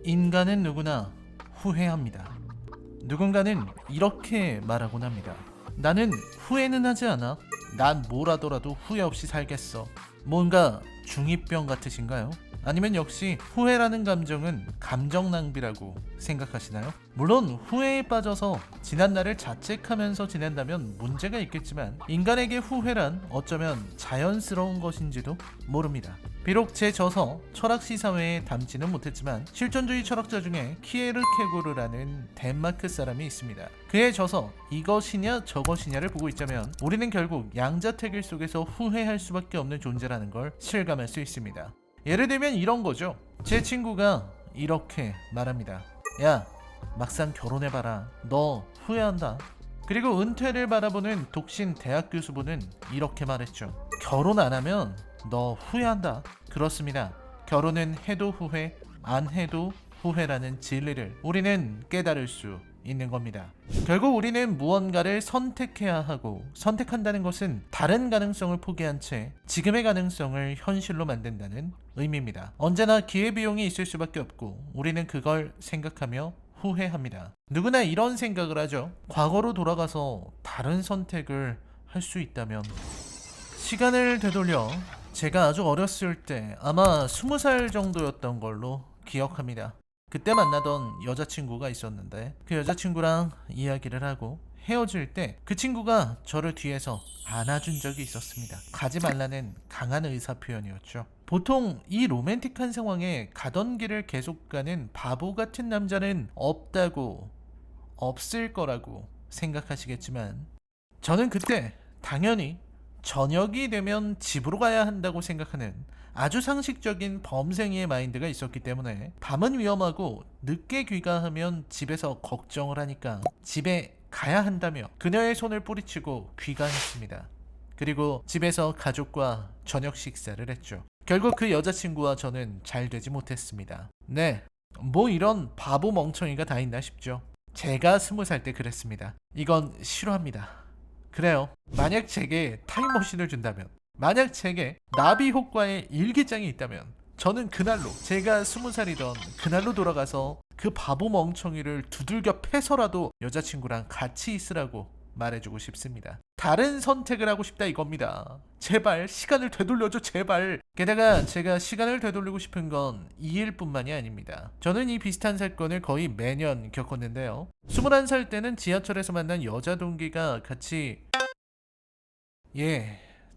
인간은 누구나 후회합니다. 누군가는 이렇게 말하곤 합니다. 나는 후회는 하지 않아. 난 뭘 하더라도 후회 없이 살겠어. 뭔가 중2병 같으신가요? 아니면 역시 후회라는 감정은 감정 낭비라고 생각하시나요? 물론 후회에 빠져서 지난날을 자책하면서 지낸다면 문제가 있겠지만 인간에게 후회란 어쩌면 자연스러운 것인지도 모릅니다. 비록 제 저서 철학시사회에 담지는 못했지만 실존주의 철학자 중에 키에르케고르라는 덴마크 사람이 있습니다. 그의 저서 이것이냐 저것이냐를 보고 있자면 우리는 결국 양자택일 속에서 후회할 수밖에 없는 존재라는 걸 실감할 수 있습니다. 예를 들면 이런 거죠. 제 친구가 이렇게 말합니다. 야, 막상 결혼해봐라. 너 후회한다. 그리고 은퇴를 바라보는 독신 대학 교수분은 이렇게 말했죠. 결혼 안 하면 너 후회한다. 그렇습니다. 결혼은 해도 후회, 안 해도 후회라는 진리를 우리는 깨달을 수 있는 겁니다. 결국 우리는 무언가를 선택해야 하고, 선택한다는 것은 다른 가능성을 포기한 채 지금의 가능성을 현실로 만든다는 의미입니다. 언제나 기회비용이 있을 수밖에 없고 우리는 그걸 생각하며 후회합니다. 누구나 이런 생각을 하죠. 과거로 돌아가서 다른 선택을 할 수 있다면. 시간을 되돌려 제가 아주 어렸을 때 아마 20살 정도였던 걸로 기억합니다. 그때 만나던 여자친구가 있었는데 그 여자친구랑 이야기를 하고 헤어질 때 그 친구가 저를 뒤에서 안아준 적이 있었습니다. 가지 말라는 강한 의사 표현이었죠. 보통 이 로맨틱한 상황에 가던 길을 계속 가는 바보 같은 남자는 없다고, 없을 거라고 생각하시겠지만 저는 그때 당연히 저녁이 되면 집으로 가야 한다고 생각하는 아주 상식적인 범생이의 마인드가 있었기 때문에 밤은 위험하고 늦게 귀가하면 집에서 걱정을 하니까 집에 가야 한다며 그녀의 손을 뿌리치고 귀가했습니다. 그리고 집에서 가족과 저녁 식사를 했죠. 결국 그 여자친구와 저는 잘 되지 못했습니다. 네, 뭐 이런 바보 멍청이가 다 있나 싶죠. 제가 20살 때 그랬습니다. 이건 싫어합니다. 그래요. 만약 제게 타임머신을 준다면, 만약 제게 나비 효과의 일기장이 있다면 저는 그날로, 제가 20살이던 그날로 돌아가서 그 바보 멍청이를 두들겨 패서라도 여자친구랑 같이 있으라고 말해주고 싶습니다. 다른 선택을 하고 싶다 이겁니다. 제발 시간을 되돌려줘, 제발. 게다가 제가 시간을 되돌리고 싶은 건 이 일뿐만이 아닙니다. 저는 이 비슷한 사건을 거의 매년 겪었는데요. 21살 때는 지하철에서 만난 여자 동기가 같이,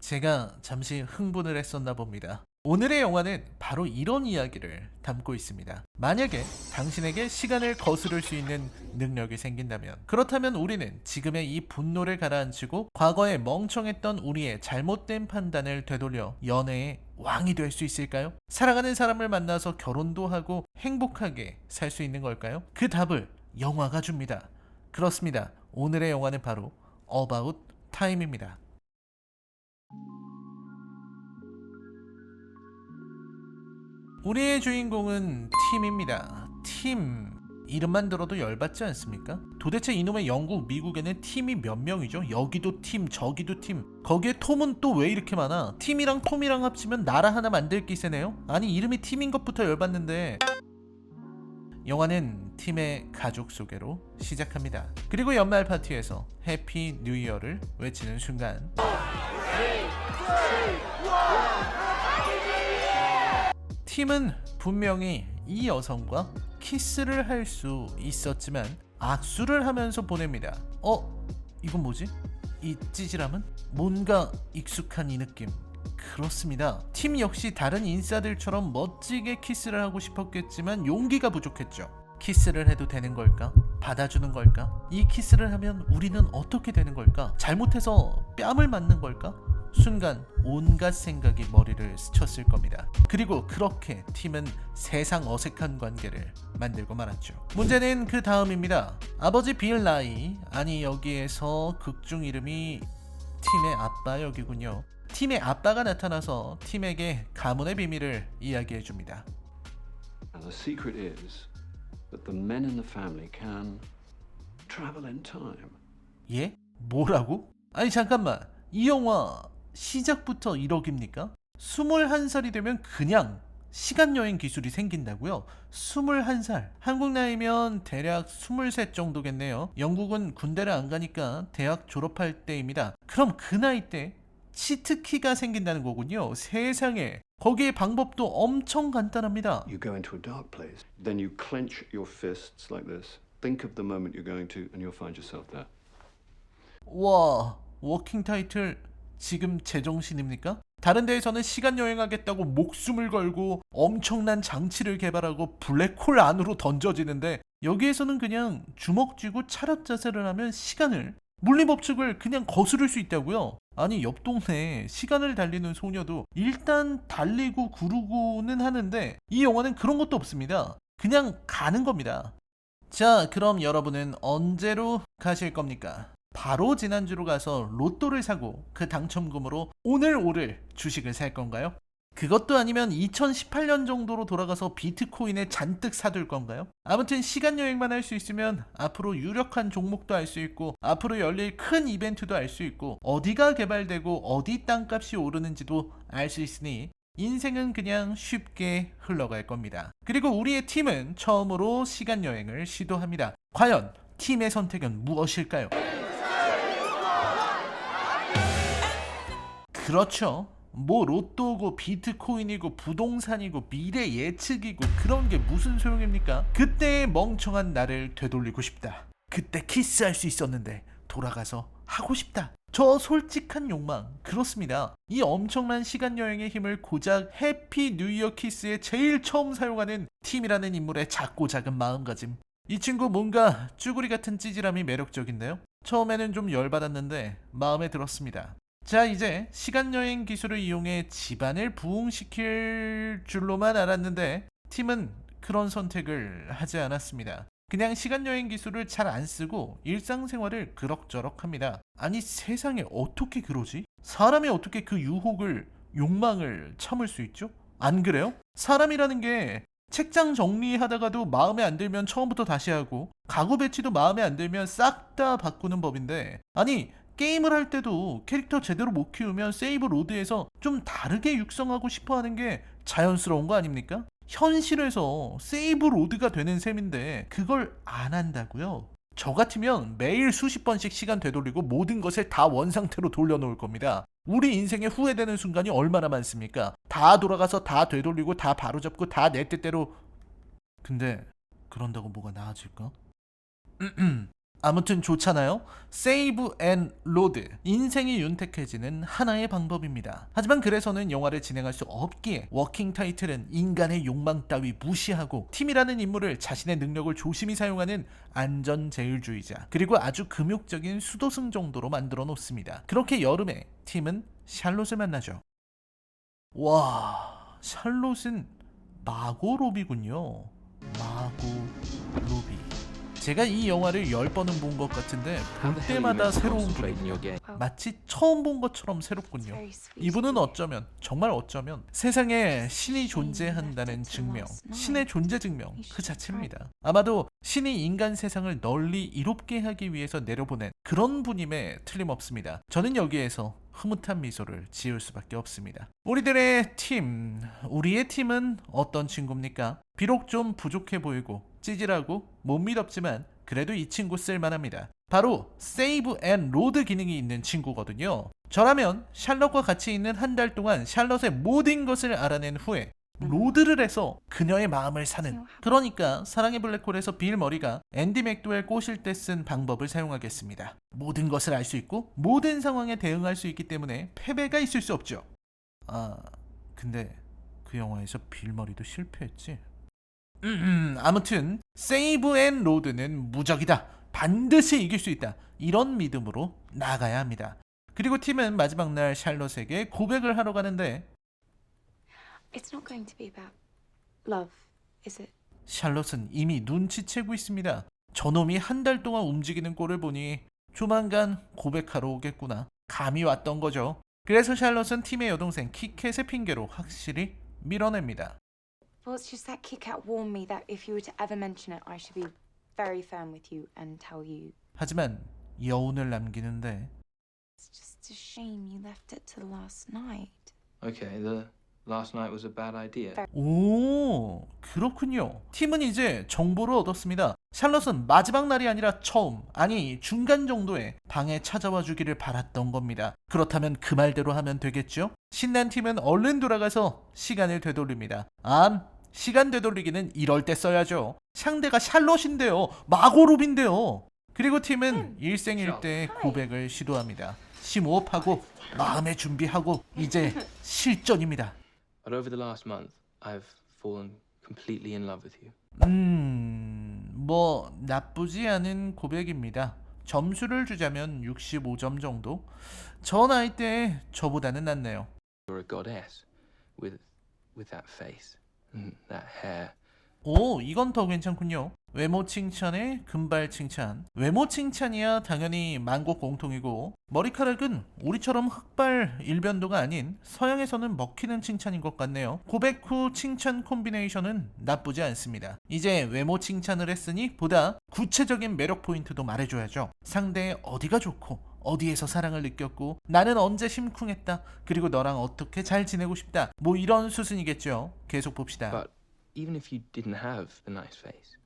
제가 잠시 흥분을 했었나 봅니다. 오늘의 영화는 바로 이런 이야기를 담고 있습니다. 만약에 당신에게 시간을 거스를 수 있는 능력이 생긴다면, 그렇다면 우리는 지금의 이 분노를 가라앉히고 과거에 멍청했던 우리의 잘못된 판단을 되돌려 연애의 왕이 될 수 있을까요? 사랑하는 사람을 만나서 결혼도 하고 행복하게 살 수 있는 걸까요? 그 답을 영화가 줍니다. 그렇습니다. 오늘의 영화는 바로 About Time입니다. 우리의 주인공은 팀입니다. 팀. 이름만 들어도 열받지 않습니까? 도대체 이놈의 영국, 미국에는 팀이 몇 명이죠? 여기도 팀, 저기도 팀. 거기에 톰은 또 왜 이렇게 많아? 팀이랑 톰이랑 합치면 나라 하나 만들 기세네요? 아니, 이름이 팀인 것부터 열받는데. 영화는 팀의 가족 소개로 시작합니다. 그리고 연말 파티에서 해피 뉴 이어를 외치는 순간 팀은 분명히 이 여성과 키스를 할 수 있었지만 악수를 하면서 보냅니다. 이건 뭐지? 이 찌질함은? 뭔가 익숙한 이 느낌. 그렇습니다. 팀 역시 다른 인싸들처럼 멋지게 키스를 하고 싶었겠지만 용기가 부족했죠. 키스를 해도 되는 걸까? 받아주는 걸까? 이 키스를 하면 우리는 어떻게 되는 걸까? 잘못해서 뺨을 맞는 걸까? 순간 온갖 생각이 머리를 스쳤을 겁니다. 그리고 그렇게 팀은 세상 어색한 관계를 만들고 말았죠. 문제는 그 다음입니다. 아버지 빌 라이, 아니 여기에서 극중 이름이 팀의 아빠 역이군요. 팀의 아빠가 나타나서 팀에게 가문의 비밀을 이야기해줍니다. The secret is that the men in the family can travel in time. 예? 뭐라고? 아니 잠깐만, 이 영화 시작부터 1억입니까? 21살이 되면 그냥 시간여행 기술이 생긴다고요? 21살. 한국 나이면 대략 23 정도겠네요. 영국은 군대를 안 가니까 대학 졸업할 때입니다. 그럼 그 나이 때 치트키가 생긴다는 거군요. 세상에. 거기에 방법도 엄청 간단합니다. You go into a dark place, then you clench your fists like this. Think of the moment you're going to, and you'll find yourself there. 와, 워킹 타이틀 지금 제정신입니까? 다른 데에서는 시간 여행하겠다고 목숨을 걸고 엄청난 장치를 개발하고 블랙홀 안으로 던져지는데 여기에서는 그냥 주먹 쥐고 차렷 자세를 하면 시간을 물리법칙을 그냥 거스를 수 있다고요? 아니 옆 동네에 시간을 달리는 소녀도 일단 달리고 구르고는 하는데 이 영화는 그런 것도 없습니다. 그냥 가는 겁니다. 자, 그럼 여러분은 언제로 가실 겁니까? 바로 지난주로 가서 로또를 사고 그 당첨금으로 오를 주식을 살 건가요? 그것도 아니면 2018년 정도로 돌아가서 비트코인에 잔뜩 사둘 건가요? 아무튼 시간여행만 할 수 있으면 앞으로 유력한 종목도 알 수 있고 앞으로 열릴 큰 이벤트도 알 수 있고 어디가 개발되고 어디 땅값이 오르는지도 알 수 있으니 인생은 그냥 쉽게 흘러갈 겁니다. 그리고 우리의 팀은 처음으로 시간여행을 시도합니다. 과연 팀의 선택은 무엇일까요? 그렇죠. 뭐 로또고 비트코인이고 부동산이고 미래 예측이고 그런 게 무슨 소용입니까? 그때의 멍청한 나를 되돌리고 싶다. 그때 키스할 수 있었는데 돌아가서 하고 싶다. 저 솔직한 욕망 그렇습니다. 이 엄청난 시간여행의 힘을 고작 해피 뉴 이어 키스에 제일 처음 사용하는 팀이라는 인물의 작고 작은 마음가짐. 이 친구 뭔가 쭈구리 같은 찌질함이 매력적인데요. 처음에는 좀 열받았는데 마음에 들었습니다. 자, 이제 시간여행 기술을 이용해 집안을 부흥시킬 줄로만 알았는데 팀은 그런 선택을 하지 않았습니다. 그냥 시간여행 기술을 잘 안 쓰고 일상생활을 그럭저럭 합니다. 아니 세상에 어떻게 그러지? 사람이 어떻게 그 유혹을 욕망을 참을 수 있죠? 안 그래요? 사람이라는 게 책장 정리하다가도 마음에 안 들면 처음부터 다시 하고 가구 배치도 마음에 안 들면 싹 다 바꾸는 법인데 아니 게임을 할 때도 캐릭터 제대로 못 키우면 세이브 로드에서 좀 다르게 육성하고 싶어 하는 게 자연스러운 거 아닙니까? 현실에서 세이브 로드가 되는 셈인데 그걸 안 한다고요? 저 같으면 매일 수십 번씩 시간 되돌리고 모든 것을 다 원상태로 돌려놓을 겁니다. 우리 인생에 후회되는 순간이 얼마나 많습니까? 다 돌아가서 다 되돌리고 다 바로잡고 다 내 뜻대로. 근데 그런다고 뭐가 나아질까? 아무튼 좋잖아요. 세이브 앤 로드. 인생이 윤택해지는 하나의 방법입니다. 하지만 그래서는 영화를 진행할 수 없기에 워킹 타이틀은 인간의 욕망 따위 무시하고 팀이라는 인물을 자신의 능력을 조심히 사용하는 안전제일주의자 그리고 아주 금욕적인 수도승 정도로 만들어 놓습니다. 그렇게 여름에 팀은 샬롯을 만나죠. 와, 샬롯은 마고 로비군요. 마고 로비. 제가 이 영화를 10번은 본 것 같은데 볼 때마다 새로운 분이군요. 마치 처음 본 것처럼 새롭군요. 이분은 어쩌면 정말 어쩌면 세상에 신이 존재한다는 증명, 신의 존재 증명 그 자체입니다. 아마도 신이 인간 세상을 널리 이롭게 하기 위해서 내려보낸 그런 분임에 틀림없습니다. 저는 여기에서 흐뭇한 미소를 지을 수밖에 없습니다. 우리의 팀은 어떤 친구입니까? 비록 좀 부족해 보이고 찌질하고 못 믿었지만 그래도 이 친구 쓸만합니다. 바로 세이브 앤 로드 기능이 있는 친구거든요. 저라면 샬럿과 같이 있는 한 달 동안 샬럿의 모든 것을 알아낸 후에 로드를 해서 그녀의 마음을 사는, 그러니까 사랑의 블랙홀에서 빌 머리가 앤디 맥도웰 꼬실 때 쓴 방법을 사용하겠습니다. 모든 것을 알 수 있고 모든 상황에 대응할 수 있기 때문에 패배가 있을 수 없죠. 아, 근데 그 영화에서 빌 머리도 실패했지. 아무튼 세이브 앤 로드는 무적이다. 반드시 이길 수 있다. 이런 믿음으로 나가야 합니다. 그리고 팀은 마지막 날 샬롯에게 고백을 하러 가는데 It's not going to be about love, is it? 샬롯은 이미 눈치채고 있습니다. 저놈이 한 달 동안 움직이는 꼴을 보니 조만간 고백하러 오겠구나. 감이 왔던 거죠. 그래서 샬롯은 팀의 여동생 키캣의 핑계로 확실히 밀어냅니다. Well, it's just that Kit Kat warned me that if you were to ever mention it, I should be very firm with you and tell you. 하지만 여운을 남기는데 It's just a shame you left it till last night. Okay, the last night was a bad idea. 오, 그렇군요. 팀은 이제 정보를 얻었습니다. 샬럿은 마지막 날이 아니라 처음, 아니 중간 정도에 방에 찾아와 주기를 바랐던 겁니다. 그렇다면 그 말대로 하면 되겠죠? 신난 팀은 얼른 돌아가서 시간을 되돌립니다. 시간 되돌리기는 이럴 때 써야죠. 상대가 샬럿인데요. 마고롭인데요. 그리고 팀은 일생일대의 고백을 시도합니다. 심호흡하고 마음의 준비하고 이제 실전입니다. But over the last month, I've fallen completely in love with you. 뭐 나쁘지 않은 고백입니다. 점수를 주자면 65점 정도. 저 나이 때 저보다는 낫네요. You're a goddess with that face and that hair. 오, 이건 더 괜찮군요. 외모 칭찬에 금발 칭찬. 외모 칭찬이야 당연히 만국 공통이고, 머리카락은 우리처럼 흑발 일변도가 아닌 서양에서는 먹히는 칭찬인 것 같네요. 고백 후 칭찬 콤비네이션은 나쁘지 않습니다. 이제 외모 칭찬을 했으니 보다 구체적인 매력 포인트도 말해줘야죠. 상대의 어디가 좋고 어디에서 사랑을 느꼈고 나는 언제 심쿵했다, 그리고 너랑 어떻게 잘 지내고 싶다, 뭐 이런 수순이겠죠. 계속 봅시다. But even if you didn't have the nice face,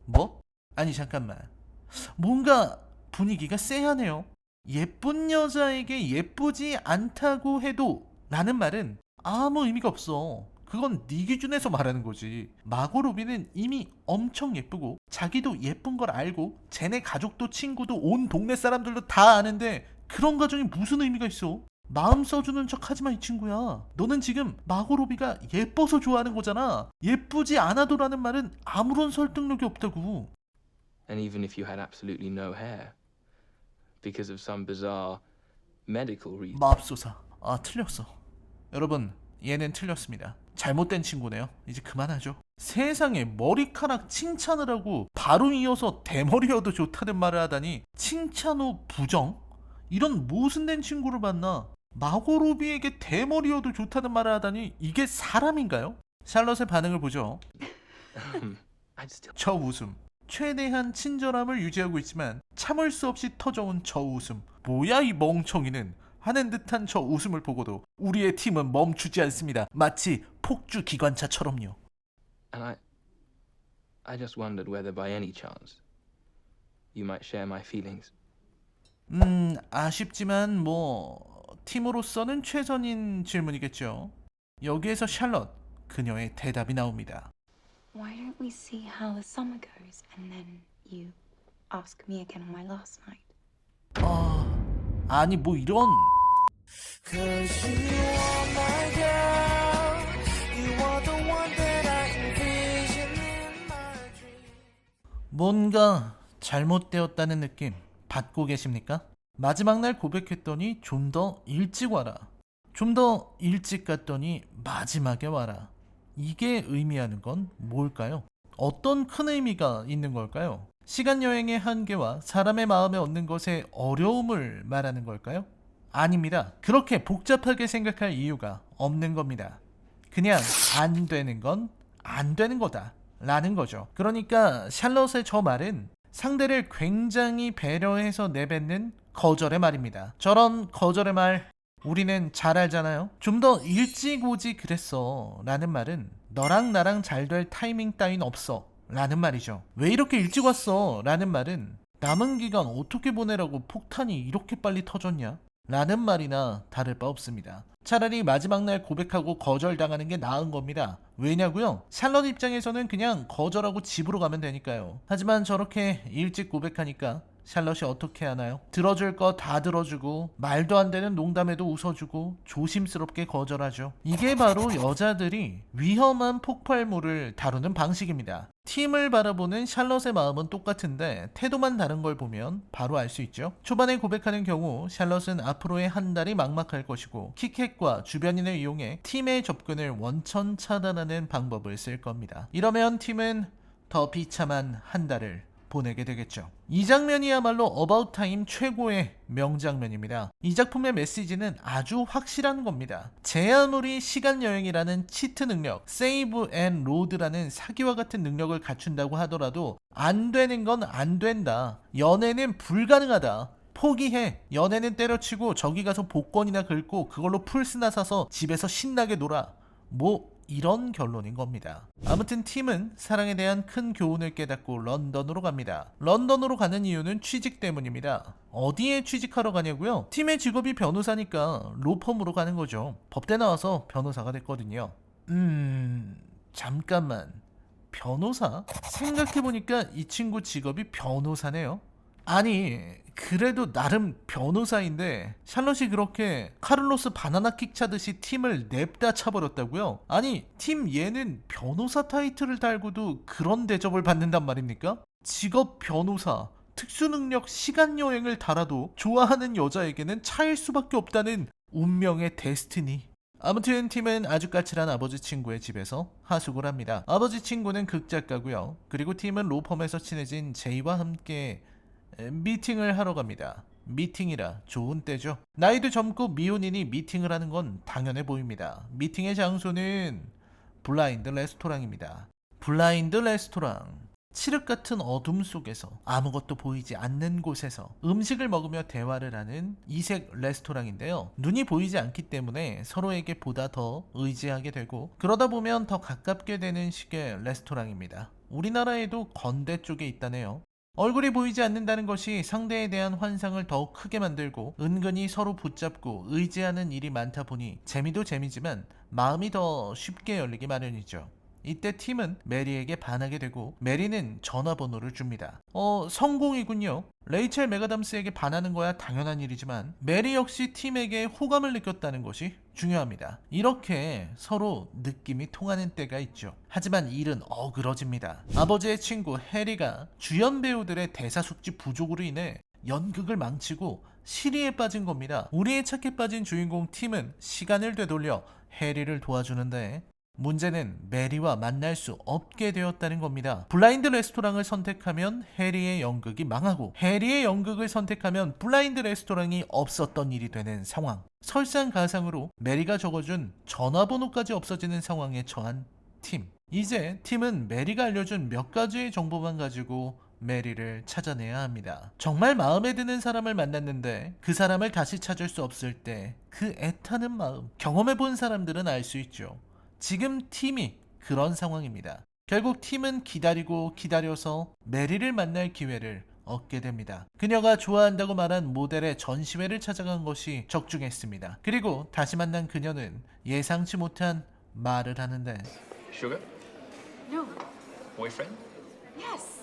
뭐? 아니 잠깐만, 뭔가 분위기가 쎄하네요. 예쁜 여자에게 예쁘지 않다고 해도 라는 말은 아무 의미가 없어. 그건 네 기준에서 말하는 거지. 마고 로비는 이미 엄청 예쁘고 자기도 예쁜 걸 알고 쟤네 가족도 친구도 온 동네 사람들도 다 아는데 그런 가정이 무슨 의미가 있어? 마음 써주는 척 하지마 이 친구야. 너는 지금 마고 로비가 예뻐서 좋아하는 거잖아. 예쁘지 않아도라는 말은 아무런 설득력이 없다고. and even if you had absolutely no hair, because of some bizarre medical reason. 맙소사. 틀렸어. 여러분, 얘는 틀렸습니다. 잘못된 친구네요. 이제 그만하죠. 세상에 머리카락 칭찬을 하고 바로 이어서 대머리여도 좋다는 말을 하다니, 칭찬 후 부정? 이런 모순된 친구를 만나. 마고 로비에게 대머리여도 좋다는 말을 하다니 이게 사람인가요? 샬럿의 반응을 보죠. I'd still. 저 웃음. 최대한 친절함을 유지하고 있지만 참을 수 없이 터져온 저 웃음. 뭐야 이 멍청이는, 하는 듯한 저 웃음을 보고도 우리의 팀은 멈추지 않습니다. 마치 폭주 기관차처럼요. And I just wondered whether by any chance you might share my feelings. 아쉽지만 뭐 팀으로서는 최선인 질문이겠죠. 여기에서 샬럿, 그녀의 대답이 나옵니다. Why don't we see how the summer goes and then you ask me again on my last night? 아니 뭐 이런. Cause you are my girl. You are the one that I envision in my dream. 뭔가 잘못되었다는 느낌 받고 계십니까? 마지막 날 고백했더니 좀 더 일찍 와라. 좀 더 일찍 갔더니 마지막에 와라. 이게 의미하는 건 뭘까요? 어떤 큰 의미가 있는 걸까요? 시간 여행의 한계와 사람의 마음에 얻는 것의 어려움을 말하는 걸까요? 아닙니다. 그렇게 복잡하게 생각할 이유가 없는 겁니다. 그냥 안 되는 건 안 되는 거다 라는 거죠. 그러니까 샬럿의 저 말은 상대를 굉장히 배려해서 내뱉는 거절의 말입니다. 저런 거절의 말 우리는 잘 알잖아요. 좀 더 일찍 오지 그랬어 라는 말은 너랑 나랑 잘 될 타이밍 따윈 없어 라는 말이죠. 왜 이렇게 일찍 왔어 라는 말은 남은 기간 어떻게 보내라고 폭탄이 이렇게 빨리 터졌냐 라는 말이나 다를 바 없습니다. 차라리 마지막 날 고백하고 거절당하는 게 나은 겁니다. 왜냐고요? 샬럿 입장에서는 그냥 거절하고 집으로 가면 되니까요. 하지만 저렇게 일찍 고백하니까 샬럿이 어떻게 하나요? 들어줄 거 다 들어주고 말도 안 되는 농담에도 웃어주고 조심스럽게 거절하죠. 이게 바로 여자들이 위험한 폭발물을 다루는 방식입니다. 팀을 바라보는 샬럿의 마음은 똑같은데 태도만 다른 걸 보면 바로 알 수 있죠. 초반에 고백하는 경우 샬럿은 앞으로의 한 달이 막막할 것이고 키캣과 주변인을 이용해 팀의 접근을 원천 차단하는 방법을 쓸 겁니다. 이러면 팀은 더 비참한 한 달을 보내게 되겠죠. 이 장면이야말로 어바웃 타임 최고의 명장면입니다. 이 작품의 메시지는 아주 확실한 겁니다. 제 아무리 시간 여행이라는 치트 능력, 세이브 앤 로드라는 사기와 같은 능력을 갖춘다고 하더라도 안 되는 건 안 된다. 연애는 불가능하다. 포기해. 연애는 때려치고 저기 가서 복권이나 긁고 그걸로 풀스나 사서 집에서 신나게 놀아. 뭐 이런 결론인 겁니다. 아무튼 팀은 사랑에 대한 큰 교훈을 깨닫고 런던으로 갑니다. 런던으로 가는 이유는 취직 때문입니다. 어디에 취직하러 가냐고요? 팀의 직업이 변호사니까 로펌으로 가는 거죠. 법대 나와서 변호사가 됐거든요. 잠깐만. 변호사? 생각해보니까 이 친구 직업이 변호사네요. 아니, 그래도 나름 변호사인데 샬롯이 그렇게 카를로스 바나나킥 차듯이 팀을 냅다 차버렸다고요? 아니, 팀 얘는 변호사 타이틀을 달고도 그런 대접을 받는단 말입니까? 직업 변호사, 특수능력 시간여행을 달아도 좋아하는 여자에게는 차일 수밖에 없다는 운명의 데스티니. 아무튼 팀은 아주 까칠한 아버지 친구의 집에서 하숙을 합니다. 아버지 친구는 극작가고요. 그리고 팀은 로펌에서 친해진 제이와 함께 미팅을 하러 갑니다. 미팅이라 좋은 때죠. 나이도 젊고 미혼인이 미팅을 하는 건 당연해 보입니다. 미팅의 장소는 블라인드 레스토랑입니다. 블라인드 레스토랑. 칠흑 같은 어둠 속에서 아무것도 보이지 않는 곳에서 음식을 먹으며 대화를 하는 이색 레스토랑인데요. 눈이 보이지 않기 때문에 서로에게 보다 더 의지하게 되고 그러다 보면 더 가깝게 되는 식의 레스토랑입니다. 우리나라에도 건대 쪽에 있다네요. 얼굴이 보이지 않는다는 것이 상대에 대한 환상을 더욱 크게 만들고 은근히 서로 붙잡고 의지하는 일이 많다 보니 재미도 재미지만 마음이 더 쉽게 열리기 마련이죠. 이때 팀은 메리에게 반하게 되고 메리는 전화번호를 줍니다. 성공이군요. 레이첼 맥아담스에게 반하는 거야 당연한 일이지만 메리 역시 팀에게 호감을 느꼈다는 것이 중요합니다. 이렇게 서로 느낌이 통하는 때가 있죠. 하지만 일은 어그러집니다. 아버지의 친구 해리가 주연 배우들의 대사 숙지 부족으로 인해 연극을 망치고 시리에 빠진 겁니다. 우리의 착해 빠진 주인공 팀은 시간을 되돌려 해리를 도와주는데 문제는 메리와 만날 수 없게 되었다는 겁니다. 블라인드 레스토랑을 선택하면 해리의 연극이 망하고 해리의 연극을 선택하면 블라인드 레스토랑이 없었던 일이 되는 상황. 설상가상으로 메리가 적어준 전화번호까지 없어지는 상황에 처한 팀. 이제 팀은 메리가 알려준 몇 가지의 정보만 가지고 메리를 찾아내야 합니다. 정말 마음에 드는 사람을 만났는데 그 사람을 다시 찾을 수 없을 때 그 애타는 마음. 경험해본 사람들은 알 수 있죠. 지금 팀이 그런 상황입니다. 결국 팀은 기다리고 기다려서 메리를 만날 기회를 얻게 됩니다. 그녀가 좋아한다고 말한 모델의 전시회를 찾아간 것이 적중했습니다. 그리고 다시 만난 그녀는 예상치 못한 말을 하는데 Sugar? No. Boyfriend? Yes.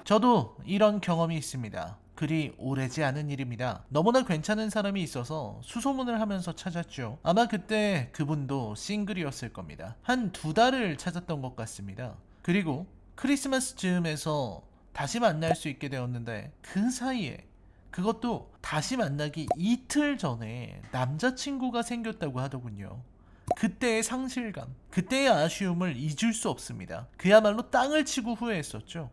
저도 이런 경험이 있습니다. 그리 오래지 않은 일입니다. 너무나 괜찮은 사람이 있어서 수소문을 하면서 찾았죠. 아마 그때 그분도 싱글이었을 겁니다. 한 2달을 찾았던 것 같습니다. 그리고 크리스마스 즈음에서 다시 만날 수 있게 되었는데 그 사이에 그것도 다시 만나기 이틀 전에 남자친구가 생겼다고 하더군요. 그때의 상실감, 그때의 아쉬움을 잊을 수 없습니다. 그야말로 땅을 치고 후회했었죠.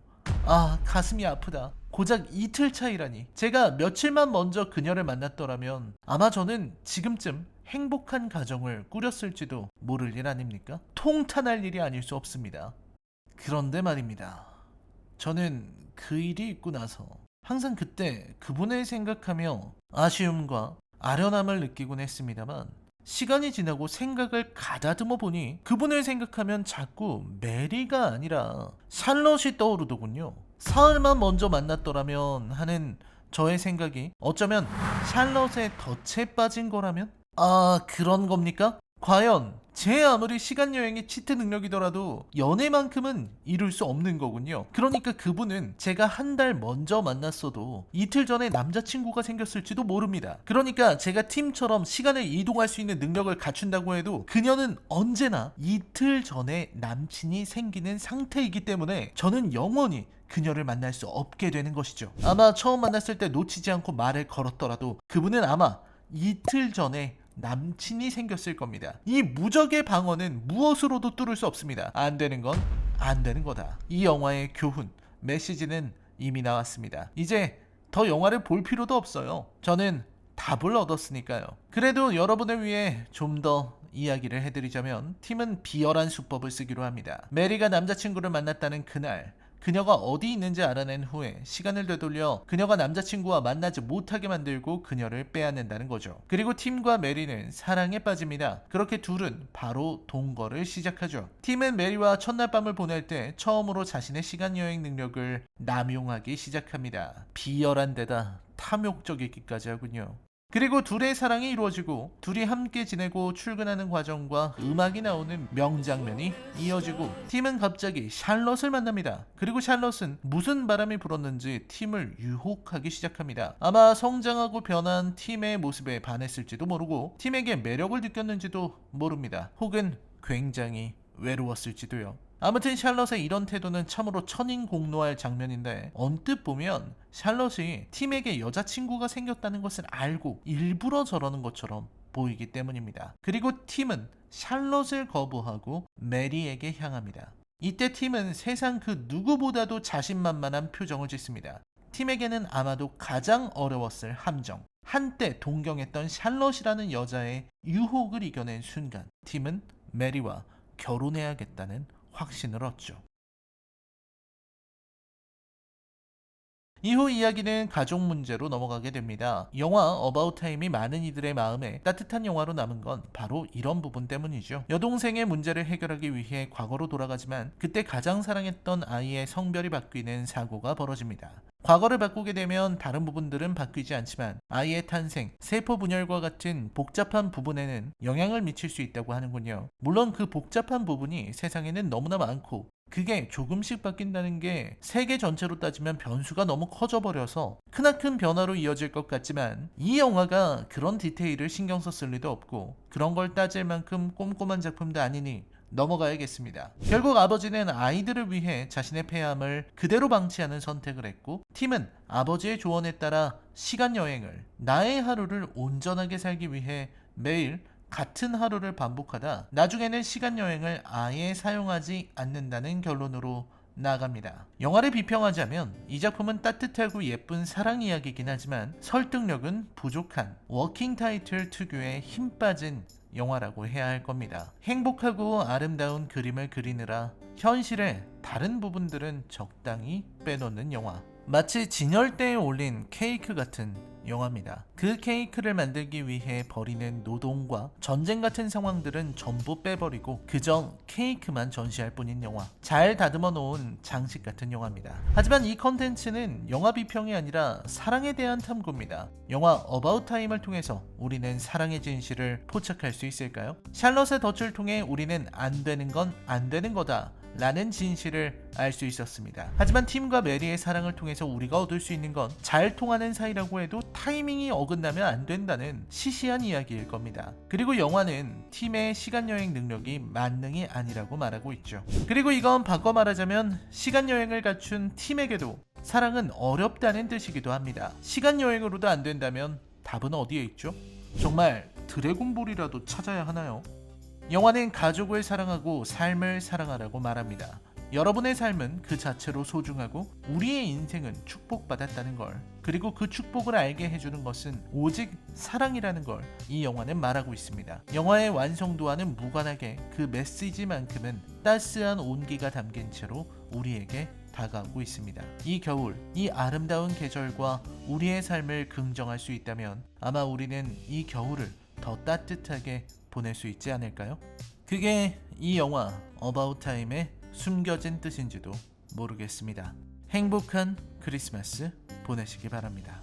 아, 가슴이 아프다. 고작 이틀 차이라니. 제가 며칠만 먼저 그녀를 만났더라면 아마 저는 지금쯤 행복한 가정을 꾸렸을지도 모를 일 아닙니까? 통탄할 일이 아닐 수 없습니다. 그런데 말입니다. 저는 그 일이 있고 나서 항상 그때 그분을 생각하며 아쉬움과 아련함을 느끼곤 했습니다만 시간이 지나고 생각을 가다듬어 보니 그분을 생각하면 자꾸 메리가 아니라 샬럿이 떠오르더군요. 사흘만 먼저 만났더라면 하는 저의 생각이 어쩌면 샬럿의 덫에 빠진 거라면? 아, 그런 겁니까? 과연 제 아무리 시간여행이 치트 능력이더라도 연애만큼은 이룰 수 없는 거군요. 그러니까 그분은 제가 한 달 먼저 만났어도 이틀 전에 남자친구가 생겼을지도 모릅니다. 그러니까 제가 팀처럼 시간을 이동할 수 있는 능력을 갖춘다고 해도 그녀는 언제나 이틀 전에 남친이 생기는 상태이기 때문에 저는 영원히 그녀를 만날 수 없게 되는 것이죠. 아마 처음 만났을 때 놓치지 않고 말을 걸었더라도 그분은 아마 이틀 전에 남친이 생겼을 겁니다. 이 무적의 방어는 무엇으로도 뚫을 수 없습니다. 안 되는 건 안 되는 거다. 이 영화의 교훈, 메시지는 이미 나왔습니다. 이제 더 영화를 볼 필요도 없어요. 저는 답을 얻었으니까요. 그래도 여러분을 위해 좀 더 이야기를 해드리자면 팀은 비열한 수법을 쓰기로 합니다. 메리가 남자친구를 만났다는 그날 그녀가 어디 있는지 알아낸 후에 시간을 되돌려 그녀가 남자친구와 만나지 못하게 만들고 그녀를 빼앗는다는 거죠. 그리고 팀과 메리는 사랑에 빠집니다. 그렇게 둘은 바로 동거를 시작하죠. 팀은 메리와 첫날 밤을 보낼 때 처음으로 자신의 시간여행 능력을 남용하기 시작합니다. 비열한 데다 탐욕적이기까지 하군요. 그리고 둘의 사랑이 이루어지고 둘이 함께 지내고 출근하는 과정과 음악이 나오는 명장면이 이어지고 팀은 갑자기 샬럿을 만납니다. 그리고 샬럿은 무슨 바람이 불었는지 팀을 유혹하기 시작합니다. 아마 성장하고 변한 팀의 모습에 반했을지도 모르고 팀에게 매력을 느꼈는지도 모릅니다. 혹은 굉장히 외로웠을지도요. 아무튼 샬럿의 이런 태도는 참으로 천인공노할 장면인데 언뜻 보면 샬럿이 팀에게 여자친구가 생겼다는 것을 알고 일부러 저러는 것처럼 보이기 때문입니다. 그리고 팀은 샬럿을 거부하고 메리에게 향합니다. 이때 팀은 세상 그 누구보다도 자신만만한 표정을 짓습니다. 팀에게는 아마도 가장 어려웠을 함정, 한때 동경했던 샬럿이라는 여자의 유혹을 이겨낸 순간 팀은 메리와 결혼해야겠다는 확신을 얻죠. 이후 이야기는 가족 문제로 넘어가게 됩니다. 영화 어바웃 타임이 많은 이들의 마음에 따뜻한 영화로 남은 건 바로 이런 부분 때문이죠. 여동생의 문제를 해결하기 위해 과거로 돌아가지만 그때 가장 사랑했던 아이의 성별이 바뀌는 사고가 벌어집니다. 과거를 바꾸게 되면 다른 부분들은 바뀌지 않지만 아이의 탄생, 세포 분열과 같은 복잡한 부분에는 영향을 미칠 수 있다고 하는군요. 물론 그 복잡한 부분이 세상에는 너무나 많고 그게 조금씩 바뀐다는 게 세계 전체로 따지면 변수가 너무 커져버려서 크나큰 변화로 이어질 것 같지만 이 영화가 그런 디테일을 신경 썼을 리도 없고 그런 걸 따질 만큼 꼼꼼한 작품도 아니니 넘어가야겠습니다. 결국 아버지는 아이들을 위해 자신의 폐암을 그대로 방치하는 선택을 했고 팀은 아버지의 조언에 따라 시간여행을 나의 하루를 온전하게 살기 위해 매일 같은 하루를 반복하다 나중에는 시간여행을 아예 사용하지 않는다는 결론으로 나갑니다. 영화를 비평하자면 이 작품은 따뜻하고 예쁜 사랑 이야기이긴 하지만 설득력은 부족한 워킹 타이틀 특유의 힘 빠진 영화라고 해야 할 겁니다. 행복하고 아름다운 그림을 그리느라 현실의 다른 부분들은 적당히 빼놓는 영화. 마치 진열대에 올린 케이크 같은 영화입니다. 그 케이크를 만들기 위해 벌이는 노동과 전쟁 같은 상황들은 전부 빼버리고 그저 케이크만 전시할 뿐인 영화. 잘 다듬어 놓은 장식 같은 영화입니다. 하지만 이 컨텐츠는 영화 비평이 아니라 사랑에 대한 탐구입니다. 영화 어바웃 타임을 통해서 우리는 사랑의 진실을 포착할 수 있을까요? 샬럿의 덫을 통해 우리는 안 되는 건 안 되는 거다 라는 진실을 알 수 있었습니다. 하지만 팀과 메리의 사랑을 통해서 우리가 얻을 수 있는 건 잘 통하는 사이라고 해도 타이밍이 어긋나면 안 된다는 시시한 이야기일 겁니다. 그리고 영화는 팀의 시간여행 능력이 만능이 아니라고 말하고 있죠. 그리고 이건 바꿔 말하자면 시간여행을 갖춘 팀에게도 사랑은 어렵다는 뜻이기도 합니다. 시간여행으로도 안 된다면 답은 어디에 있죠? 정말 드래곤볼이라도 찾아야 하나요? 영화는 가족을 사랑하고 삶을 사랑하라고 말합니다. 여러분의 삶은 그 자체로 소중하고 우리의 인생은 축복받았다는 걸, 그리고 그 축복을 알게 해주는 것은 오직 사랑이라는 걸 이 영화는 말하고 있습니다. 영화의 완성도와는 무관하게 그 메시지만큼은 따스한 온기가 담긴 채로 우리에게 다가오고 있습니다. 이 겨울, 이 아름다운 계절과 우리의 삶을 긍정할 수 있다면 아마 우리는 이 겨울을 더 따뜻하게 보낼 수 있지 않을까요? 그게 이 영화 어바웃 타임의 숨겨진 뜻인지도 모르겠습니다. 행복한 크리스마스 보내시기 바랍니다.